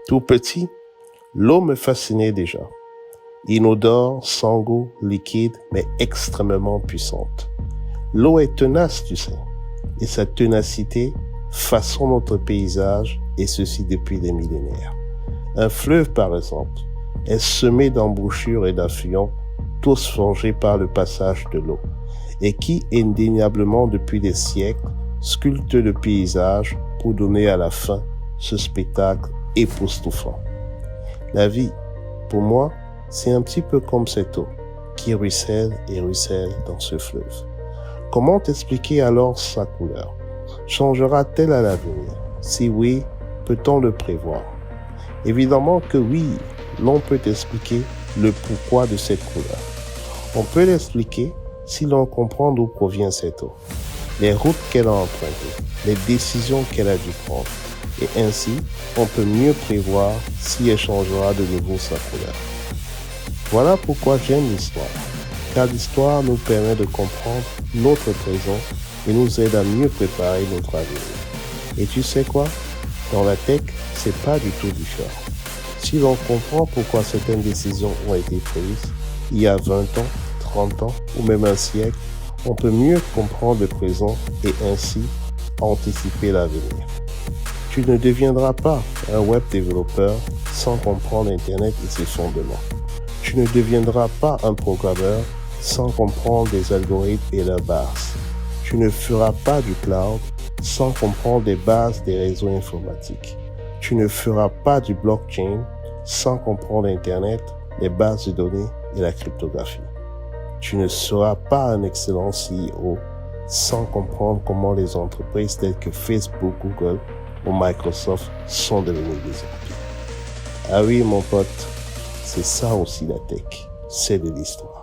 Tout petit, l'eau me fascinait déjà. Inodore, sans goût, liquide, mais extrêmement puissante. L'eau est tenace, tu sais, et sa ténacité façonne notre paysage, et ceci depuis des millénaires. Un fleuve, par exemple, est semé d'embouchures et d'affluents, tous forgés par le passage de l'eau, et qui, indéniablement depuis des siècles, sculptent le paysage pour donner à la fin ce spectacle époustouflant. La vie, pour moi, c'est un petit peu comme cette eau qui ruisselle et ruisselle dans ce fleuve. Comment t'expliquer alors sa couleur? Changera-t-elle à l'avenir? Si oui, peut-on le prévoir? Évidemment que oui, l'on peut expliquer le pourquoi de cette couleur. On peut l'expliquer si l'on comprend d'où provient cette eau, les routes qu'elle a empruntées, les décisions qu'elle a dû prendre. Et ainsi, on peut mieux prévoir si elle changera de nouveau sa couleur. Voilà pourquoi j'aime l'histoire, car l'histoire nous permet de comprendre notre présent et nous aide à mieux préparer notre avenir. Et tu sais quoi? Dans la tech, c'est pas du tout différent. Si l'on comprend pourquoi certaines décisions ont été prises il y a 20 ans, 30 ans ou même un siècle, on peut mieux comprendre le présent et ainsi anticiper l'avenir. Tu ne deviendras pas un web développeur sans comprendre Internet et ses fondements. Tu ne deviendras pas un programmeur sans comprendre les algorithmes et leurs bases. Tu ne feras pas du cloud sans comprendre les bases des réseaux informatiques. Tu ne feras pas du blockchain sans comprendre Internet, les bases de données et la cryptographie. Tu ne seras pas un excellent CEO sans comprendre comment les entreprises telles que Facebook, Google ou Microsoft sont devenues des empires. Ah oui, mon pote, c'est ça aussi la tech, c'est de l'histoire.